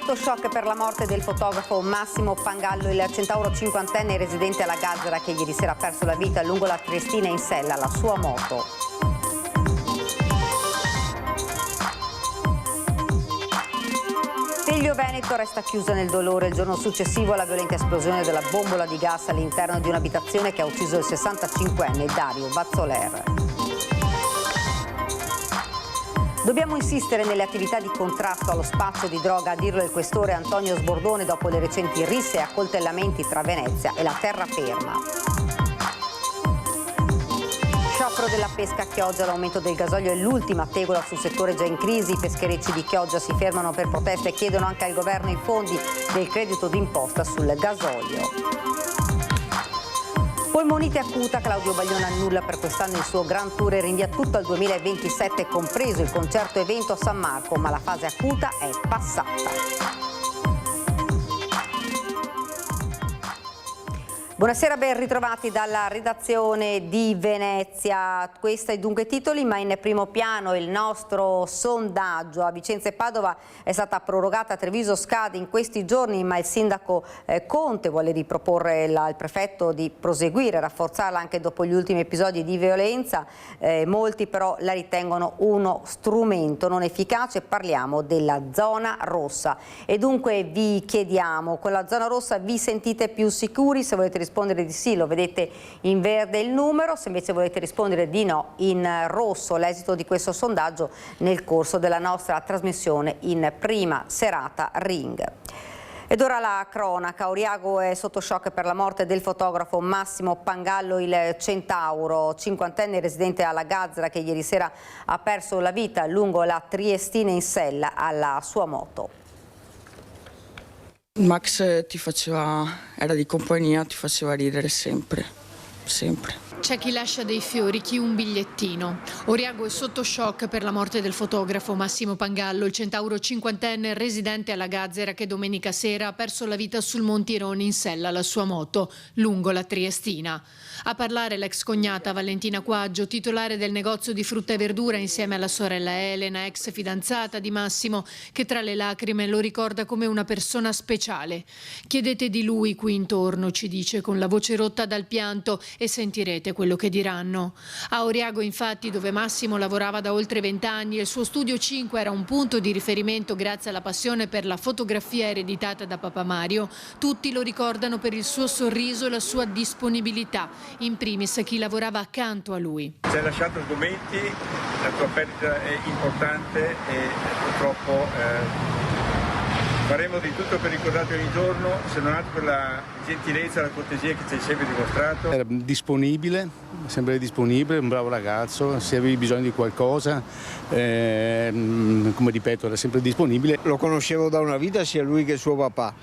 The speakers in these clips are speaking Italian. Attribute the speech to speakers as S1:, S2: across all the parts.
S1: Sotto shock per la morte del fotografo Massimo Pangallo, il centauro cinquantenne residente alla Gazzera che ieri sera ha perso la vita lungo la Triestina in sella alla sua moto. Stiglio Veneto resta chiusa nel dolore il giorno successivo alla violenta esplosione della bombola di gas all'interno di un'abitazione che ha ucciso il 65enne Dario Vazzoler. Dobbiamo insistere nelle attività di contrasto allo spaccio di droga, a dirlo il questore Antonio Sbordone dopo le recenti risse e accoltellamenti tra Venezia e la terraferma. Sciopero della pesca a Chioggia, l'aumento del gasolio è l'ultima tegola sul settore già in crisi. I pescherecci di Chioggia si fermano per protesta e chiedono anche al governo i fondi del credito d'imposta sul gasolio. Polmonite acuta, Claudio Baglione annulla per quest'anno il suo Grand Tour e rinvia tutto al 2027, compreso il concerto evento a San Marco, ma la fase acuta è passata. Buonasera, ben ritrovati dalla redazione di Venezia. Questi i dunque titoli, ma in primo piano il nostro sondaggio. A Vicenza e Padova è stata prorogata, Treviso scade in questi giorni, ma il sindaco Conte vuole riproporre al prefetto di proseguire, rafforzarla anche dopo gli ultimi episodi di violenza. Molti però la ritengono uno strumento non efficace. Parliamo della zona rossa e dunque vi chiediamo, con la zona rossa vi sentite più sicuri? Se volete rispondere di sì lo vedete in verde il numero, se invece volete rispondere di no in rosso. L'esito di questo sondaggio nel corso della nostra trasmissione in prima serata Ring. Ed ora la cronaca. Oriago è sotto shock per la morte del fotografo Massimo Pangallo, il centauro cinquantenne residente alla Gazzera che ieri sera ha perso la vita lungo la Triestina in sella alla sua moto.
S2: Max era di compagnia, ti faceva ridere sempre, sempre.
S3: C'è chi lascia dei fiori, chi un bigliettino. Oriago è sotto shock per la morte del fotografo Massimo Pangallo, il centauro cinquantenne residente alla Gazzera che domenica sera ha perso la vita sul Montirone in sella alla sua moto, lungo la Triestina. A parlare l'ex cognata Valentina Quaggio, titolare del negozio di frutta e verdura insieme alla sorella Elena, ex fidanzata di Massimo, che tra le lacrime lo ricorda come una persona speciale. Chiedete di lui qui intorno, ci dice con la voce rotta dal pianto, e sentirete quello che diranno. A Oriago, infatti, dove Massimo lavorava da oltre 20 anni, il suo studio 5 era un punto di riferimento grazie alla passione per la fotografia ereditata da papà Mario. Tutti lo ricordano per il suo sorriso e la sua disponibilità, in primis chi lavorava accanto a lui.
S4: Ci hai lasciato sgomenti, la tua perdita è importante e purtroppo faremo di tutto per ricordarti ogni giorno, se non altro per la gentilezza e la cortesia che ci hai sempre dimostrato.
S5: Era disponibile, sempre disponibile, un bravo ragazzo, se avevi bisogno di qualcosa, come ripeto, era sempre disponibile.
S6: Lo conoscevo da una vita sia lui che suo papà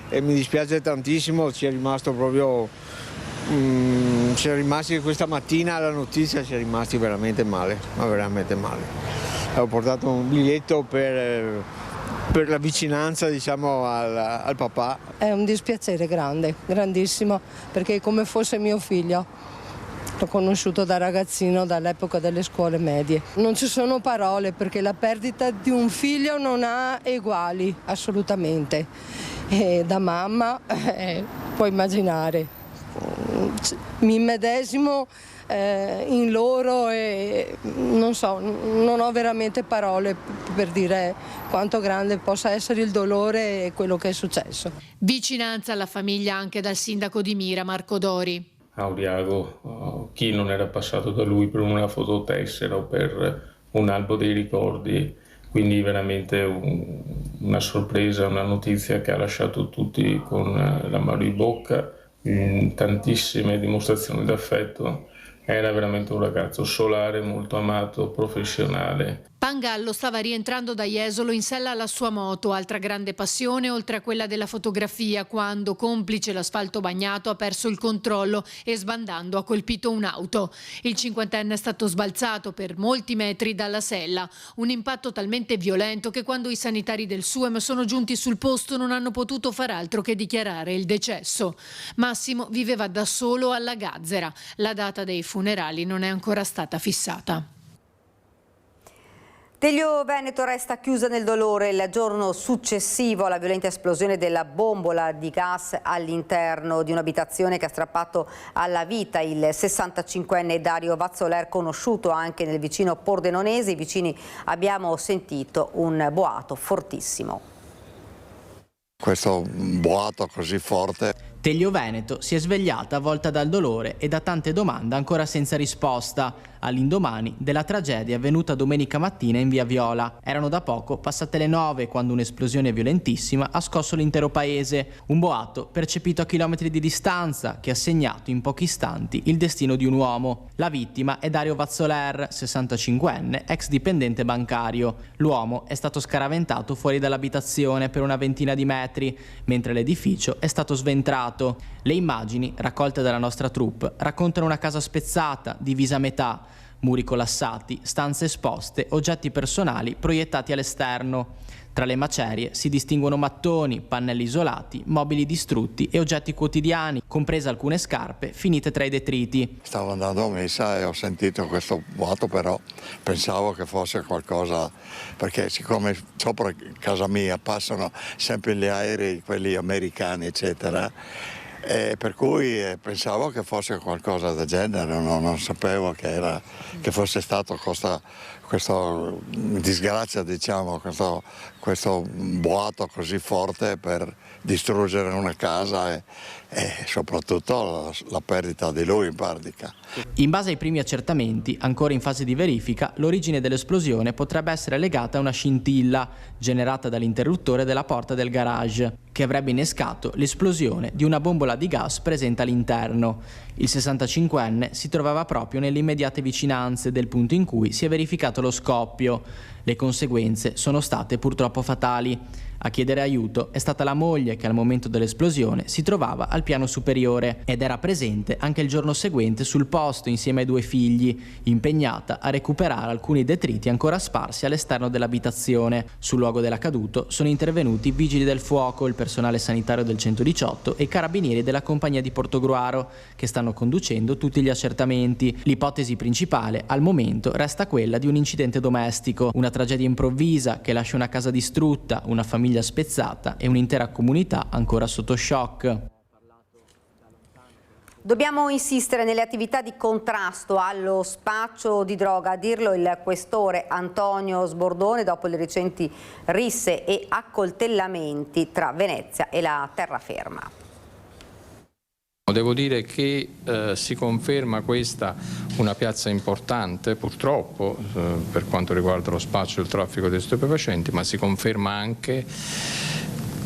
S6: e mi dispiace tantissimo, ci è rimasto proprio, ci è rimasti questa mattina alla notizia, ci è rimasti veramente male, ma veramente male. Ho portato un biglietto per la vicinanza, diciamo, al papà.
S7: È un dispiacere grande, grandissimo, perché è come fosse mio figlio. L'ho conosciuto da ragazzino, dall'epoca delle scuole medie. Non ci sono parole perché la perdita di un figlio non ha eguali, assolutamente. E da mamma puoi immaginare, mi immedesimo in loro e non so, non ho veramente parole per dire quanto grande possa essere il dolore e quello che è successo.
S3: Vicinanza alla famiglia anche dal sindaco di Mira, Marco Dori.
S8: A Oriago, chi non era passato da lui per una fototessera o per un albo dei ricordi, quindi veramente una sorpresa, una notizia che ha lasciato tutti con l'amaro in bocca, tantissime dimostrazioni d'affetto. Era veramente un ragazzo solare, molto amato, professionale.
S3: Pangallo stava rientrando da Jesolo in sella alla sua moto, altra grande passione oltre a quella della fotografia, quando, complice l'asfalto bagnato, ha perso il controllo e sbandando ha colpito un'auto. Il cinquantenne è stato sbalzato per molti metri dalla sella, un impatto talmente violento che quando i sanitari del SUEM sono giunti sul posto non hanno potuto far altro che dichiarare il decesso. Massimo viveva da solo alla Gazzera, la data dei funerali non è ancora stata fissata.
S1: Deglio Veneto resta chiusa nel dolore il giorno successivo alla violenta esplosione della bombola di gas all'interno di un'abitazione che ha strappato alla vita il 65enne Dario Vazzoler, conosciuto anche nel vicino Pordenonese. I vicini abbiamo sentito un boato fortissimo.
S9: Questo boato così forte.
S10: Deglio Veneto si è svegliata avvolta dal dolore e da tante domande ancora senza risposta, all'indomani della tragedia avvenuta domenica mattina in via Viola. Erano da poco passate le 9 quando un'esplosione violentissima ha scosso l'intero paese, un boato percepito a chilometri di distanza che ha segnato in pochi istanti il destino di un uomo. La vittima è Dario Vazzoler, 65enne, ex dipendente bancario. L'uomo è stato scaraventato fuori dall'abitazione per una ventina di metri, mentre l'edificio è stato sventrato. Le immagini raccolte dalla nostra troupe raccontano una casa spezzata, divisa a metà, muri collassati, stanze esposte, oggetti personali proiettati all'esterno. Tra le macerie si distinguono mattoni, pannelli isolati, mobili distrutti e oggetti quotidiani, comprese alcune scarpe finite tra i detriti.
S9: Stavo andando a messa e ho sentito questo boato, però pensavo che fosse qualcosa, perché siccome sopra casa mia passano sempre gli aerei, quelli americani eccetera, e per cui pensavo che fosse qualcosa del genere, non sapevo che fosse stato questa disgrazia, diciamo, questo boato così forte per distruggere una casa e soprattutto la perdita di lui in pratica.
S10: In base ai primi accertamenti, ancora in fase di verifica, l'origine dell'esplosione potrebbe essere legata a una scintilla generata dall'interruttore della porta del garage, che avrebbe innescato l'esplosione di una bombola di gas presente all'interno. Il 65enne si trovava proprio nelle immediate vicinanze del punto in cui si è verificato lo scoppio. Le conseguenze sono state purtroppo fatali. A chiedere aiuto è stata la moglie, che al momento dell'esplosione si trovava al piano superiore ed era presente anche il giorno seguente sul posto insieme ai 2 figli, impegnata a recuperare alcuni detriti ancora sparsi all'esterno dell'abitazione. Sul luogo dell'accaduto sono intervenuti i vigili del fuoco, il personale sanitario del 118 e i carabinieri della compagnia di Portogruaro, che stanno conducendo tutti gli accertamenti. L'ipotesi principale al momento resta quella di un incidente domestico, una tragedia improvvisa che lascia una casa distrutta, una famiglia spezzata e un'intera comunità ancora sotto shock.
S1: Dobbiamo insistere nelle attività di contrasto allo spaccio di droga, a dirlo il questore Antonio Sbordone dopo le recenti risse e accoltellamenti tra Venezia e la terraferma.
S8: Devo dire che si conferma questa una piazza importante, purtroppo, per quanto riguarda lo spaccio e il traffico di stupefacenti, ma si conferma anche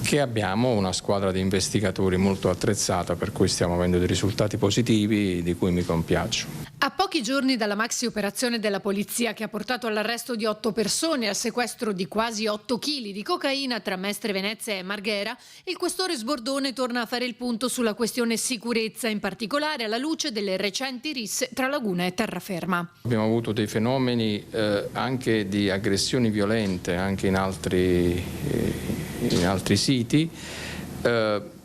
S8: che abbiamo una squadra di investigatori molto attrezzata, per cui stiamo avendo dei risultati positivi di cui mi compiaccio.
S3: A pochi giorni dalla maxi operazione della polizia che ha portato all'arresto di 8 persone e al sequestro di quasi 8 kg di cocaina tra Mestre Venezia e Marghera, il questore Sbordone torna a fare il punto sulla questione sicurezza, in particolare alla luce delle recenti risse tra Laguna e Terraferma.
S8: Abbiamo avuto dei fenomeni anche di aggressioni violente anche in altri siti,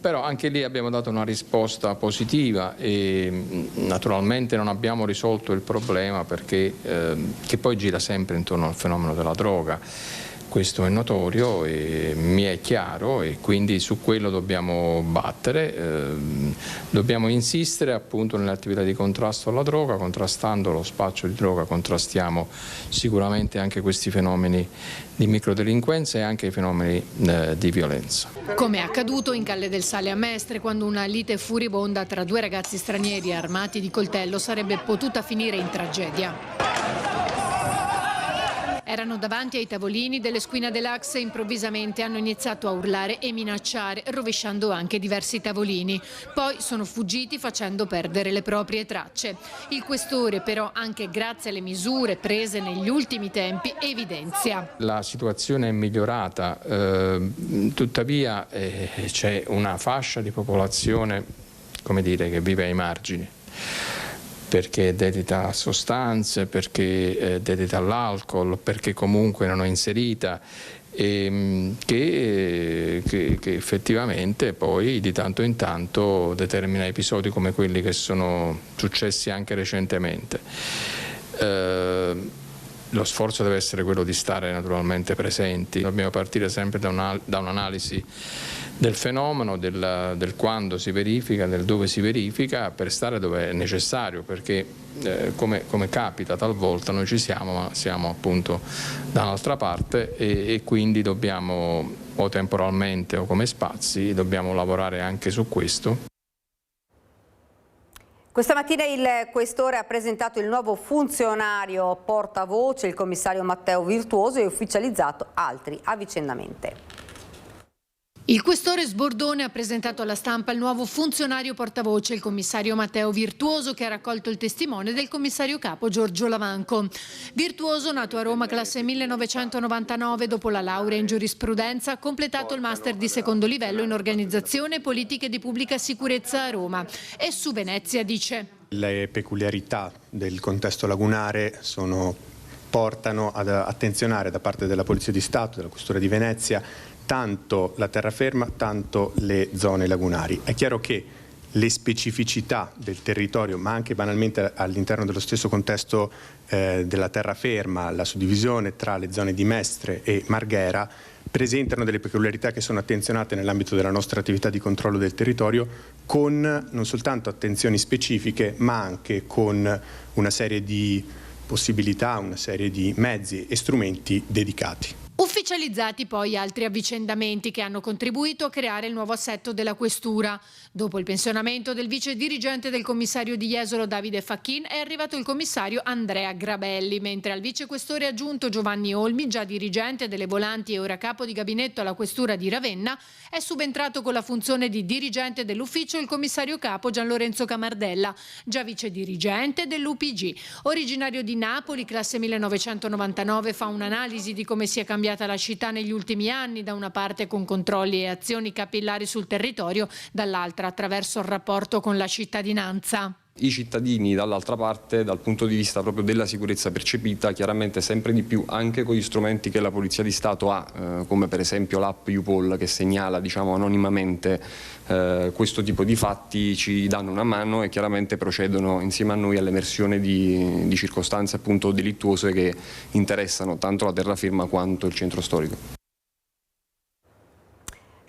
S8: però anche lì abbiamo dato una risposta positiva e naturalmente non abbiamo risolto il problema perché che poi gira sempre intorno al fenomeno della droga. Questo è notorio e mi è chiaro e quindi su quello dobbiamo battere, dobbiamo insistere appunto nelle attività di contrasto alla droga. Contrastando lo spaccio di droga contrastiamo sicuramente anche questi fenomeni di microdelinquenza e anche i fenomeni di violenza.
S3: Come è accaduto in Calle del Sale a Mestre, quando una lite furibonda tra 2 ragazzi stranieri armati di coltello sarebbe potuta finire in tragedia. Erano davanti ai tavolini delle Squina Deluxe e improvvisamente hanno iniziato a urlare e minacciare, rovesciando anche diversi tavolini. Poi sono fuggiti facendo perdere le proprie tracce. Il questore però, anche grazie alle misure prese negli ultimi tempi, evidenzia:
S8: la situazione è migliorata, tuttavia c'è una fascia di popolazione, come dire, che vive ai margini, perché è dedita a sostanze, perché è dedita all'alcol, perché comunque non è inserita e che effettivamente poi di tanto in tanto determina episodi come quelli che sono successi anche recentemente.
S11: lo sforzo deve essere quello di stare naturalmente presenti. Dobbiamo partire sempre da un'analisi del fenomeno, del quando si verifica, del dove si verifica, per stare dove è necessario, perché come capita talvolta noi ci siamo, ma siamo appunto da un'altra parte e quindi dobbiamo, o temporalmente o come spazi, dobbiamo lavorare anche su questo.
S1: Questa mattina il Questore ha presentato il nuovo funzionario portavoce, il commissario Matteo Virtuoso, e ufficializzato altri avvicendamenti.
S3: Il Questore Sbordone ha presentato alla stampa il nuovo funzionario portavoce, il commissario Matteo Virtuoso, che ha raccolto il testimone del commissario capo Giorgio Lavanco. Virtuoso, nato a Roma classe 1999, dopo la laurea in giurisprudenza, ha completato il master di secondo livello in organizzazione e politiche di pubblica sicurezza a Roma. E su Venezia dice:
S12: le peculiarità del contesto lagunare portano ad attenzionare da parte della Polizia di Stato, della Questura di Venezia, tanto la terraferma, tanto le zone lagunari. È chiaro che le specificità del territorio, ma anche banalmente all'interno dello stesso contesto della terraferma, la suddivisione tra le zone di Mestre e Marghera, presentano delle peculiarità che sono attenzionate nell'ambito della nostra attività di controllo del territorio, con non soltanto attenzioni specifiche, ma anche con una serie di possibilità, una serie di mezzi e strumenti dedicati.
S3: Ufficializzati poi altri avvicendamenti che hanno contribuito a creare il nuovo assetto della Questura. Dopo il pensionamento del vice dirigente del commissario di Jesolo Davide Facchin è arrivato il commissario Andrea Grabelli, mentre al vice questore aggiunto Giovanni Olmi, già dirigente delle Volanti e ora capo di gabinetto alla Questura di Ravenna, è subentrato con la funzione di dirigente dell'ufficio il commissario capo Gian Lorenzo Camardella, già vice dirigente dell'UPG. Originario di Napoli, classe 1999, fa un'analisi di come sia cambiata la città negli ultimi anni, da una parte con controlli e azioni capillari sul territorio, dall'altra attraverso il rapporto con la cittadinanza.
S13: I cittadini dall'altra parte, dal punto di vista proprio della sicurezza percepita, chiaramente sempre di più anche con gli strumenti che la Polizia di Stato ha, come per esempio l'app UPOL che segnala anonimamente questo tipo di fatti, ci danno una mano e chiaramente procedono insieme a noi all'emersione di circostanze appunto delittuose che interessano tanto la terraferma quanto il centro storico.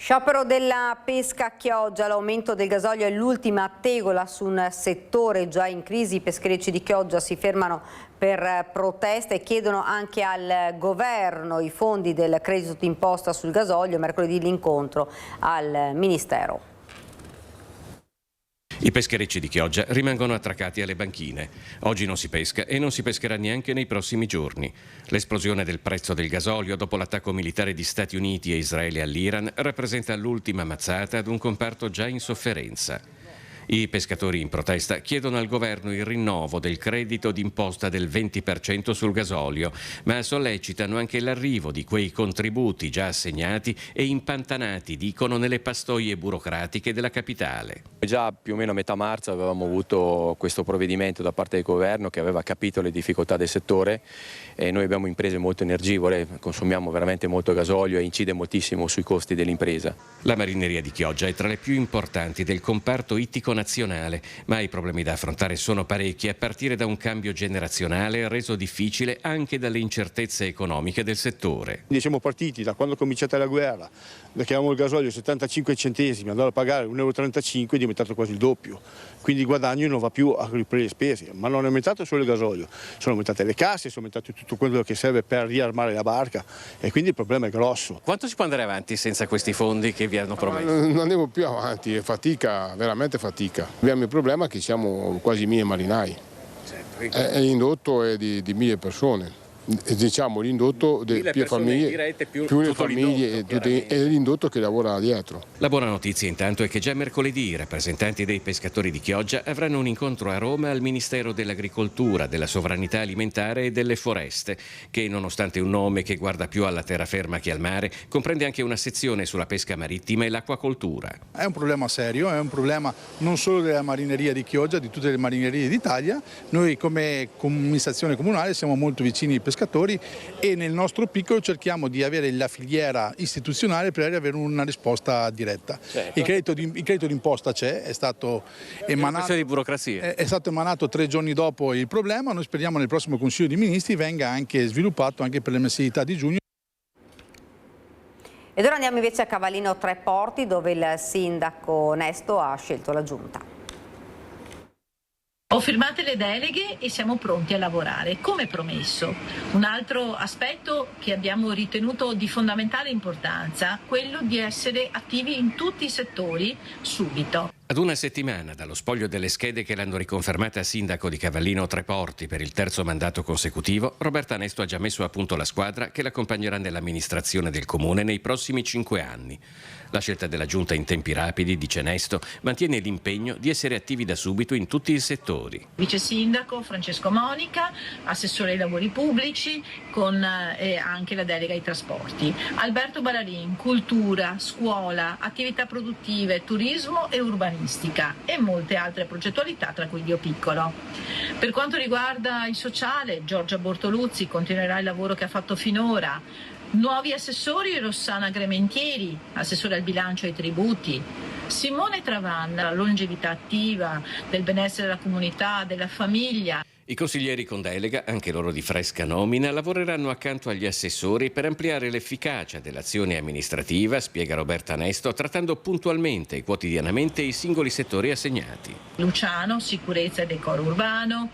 S1: Sciopero della pesca a Chioggia, l'aumento del gasolio è l'ultima tegola su un settore già in crisi. I pescherecci di Chioggia si fermano per protesta e chiedono anche al governo i fondi del credito d'imposta sul gasolio. Mercoledì l'incontro al Ministero.
S14: I pescherecci di Chioggia rimangono attraccati alle banchine. Oggi non si pesca e non si pescherà neanche nei prossimi giorni. L'esplosione del prezzo del gasolio dopo l'attacco militare di Stati Uniti e Israele all'Iran rappresenta l'ultima mazzata ad un comparto già in sofferenza. I pescatori in protesta chiedono al governo il rinnovo del credito d'imposta del 20% sul gasolio, ma sollecitano anche l'arrivo di quei contributi già assegnati e impantanati, dicono, nelle pastoie burocratiche della capitale.
S15: Già più o meno a metà marzo avevamo avuto questo provvedimento da parte del governo che aveva capito le difficoltà del settore e noi abbiamo imprese molto energivore, consumiamo veramente molto gasolio e incide moltissimo sui costi dell'impresa.
S14: La marineria di Chioggia è tra le più importanti del comparto ittico nazionale, ma i problemi da affrontare sono parecchi, a partire da un cambio generazionale reso difficile anche dalle incertezze economiche del settore.
S5: Siamo partiti da quando è cominciata la guerra, perché avevamo il gasolio 75 centesimi, andavo a pagare 1,35 €, è diventato quasi il doppio. Quindi il guadagno non va più a riprendere le spese, ma non è aumentato solo il gasolio, sono aumentate le casse, sono aumentate tutto quello che serve per riarmare la barca e quindi il problema è grosso.
S14: Quanto si può andare avanti senza questi fondi che vi hanno promesso?
S16: Non andiamo più avanti, è fatica, veramente fatica. Abbiamo il problema che siamo quasi 1000 marinai, l'indotto è di 1000 persone. Diciamo l'indotto più famiglie, più le famiglie e l'indotto che lavora dietro.
S14: La buona notizia intanto è che già mercoledì i rappresentanti dei pescatori di Chioggia avranno un incontro a Roma al Ministero dell'Agricoltura, della Sovranità Alimentare e delle Foreste, che nonostante un nome che guarda più alla terraferma che al mare, comprende anche una sezione sulla pesca marittima e l'acquacoltura.
S17: È un problema serio, è un problema non solo della marineria di Chioggia, di tutte le marinerie d'Italia. Noi come amministrazione comunale siamo molto vicini ai pescatori pescatori, e nel nostro piccolo cerchiamo di avere la filiera istituzionale per avere una risposta diretta.
S18: Certo.
S17: Il credito d'imposta c'è, è stato emanato,
S18: di burocrazia.
S17: è stato emanato 3 giorni dopo il problema. Noi speriamo nel prossimo Consiglio dei Ministri venga anche sviluppato anche per le mensilità di giugno.
S1: Ed ora andiamo invece a Cavallino Tre Porti, dove il sindaco Nesto ha scelto la giunta.
S19: Ho firmato le deleghe e siamo pronti a lavorare, come promesso. Un altro aspetto che abbiamo ritenuto di fondamentale importanza, quello di essere attivi in tutti i settori subito.
S14: Ad una settimana dallo spoglio delle schede che l'hanno riconfermata sindaco di Cavallino Tre Porti per il 3° mandato consecutivo, Roberta Nesto ha già messo a punto la squadra che l'accompagnerà nell'amministrazione del comune nei prossimi 5 anni. La scelta della giunta in tempi rapidi, dice Nesto, mantiene l'impegno di essere attivi da subito in tutti i settori.
S19: Vice sindaco Francesco Monica, assessore ai lavori pubblici con anche la delega ai trasporti. Alberto Balarin, cultura, scuola, attività produttive, turismo e urbanistica e molte altre progettualità, tra cui Dio Piccolo. Per quanto riguarda il sociale, Giorgia Bortoluzzi continuerà il lavoro che ha fatto finora. Nuovi assessori: Rossana Grementieri, assessore al bilancio e ai tributi, Simone Travanna, la longevità attiva, del benessere della comunità, della famiglia.
S14: I consiglieri con delega, anche loro di fresca nomina, lavoreranno accanto agli assessori per ampliare l'efficacia dell'azione amministrativa, spiega Roberta Nesto, trattando puntualmente e quotidianamente i singoli settori assegnati.
S19: Luciano, sicurezza e decoro urbano,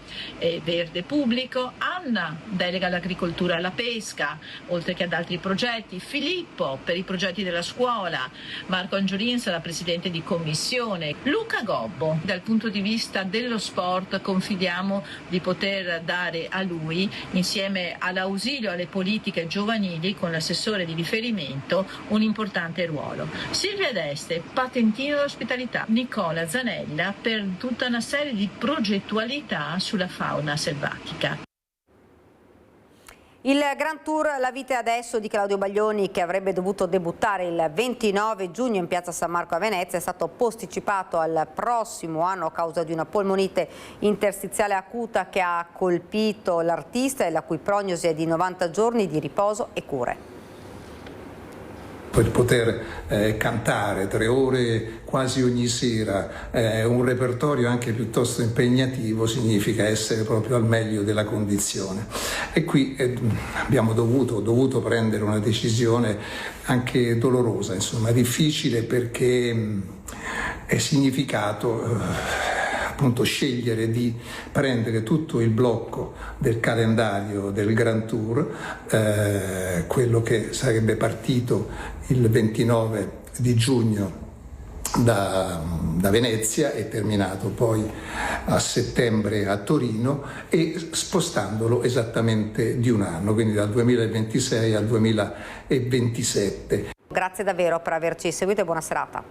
S19: verde pubblico. Anna, delega all'agricoltura e alla pesca, oltre che ad altri progetti. Filippo, per i progetti della scuola. Marco Angiolin sarà presidente di commissione. Luca Gobbo, dal punto di vista dello sport confidiamo di poter dare a lui, insieme all'ausilio alle politiche giovanili con l'assessore di riferimento, un importante ruolo. Silvia Deste, patentino d'ospitalità. Nicola Zanella per tutta una serie di progettualità sulla fauna selvatica.
S1: Il Grand Tour La vita è adesso di Claudio Baglioni, che avrebbe dovuto debuttare il 29 giugno in piazza San Marco a Venezia, è stato posticipato al prossimo anno a causa di una polmonite interstiziale acuta che ha colpito l'artista e la cui prognosi è di 90 giorni di riposo e cure.
S20: Per poter cantare 3 ore quasi ogni sera, un repertorio anche piuttosto impegnativo, significa essere proprio al meglio della condizione. E qui abbiamo dovuto prendere una decisione anche dolorosa, insomma difficile, perché è significato appunto scegliere di prendere tutto il blocco del calendario del Grand Tour, quello che sarebbe partito il 29 di giugno da Venezia e terminato poi a settembre a Torino, e spostandolo esattamente di un anno, quindi dal 2026 al 2027.
S1: Grazie davvero per averci seguito e buona serata.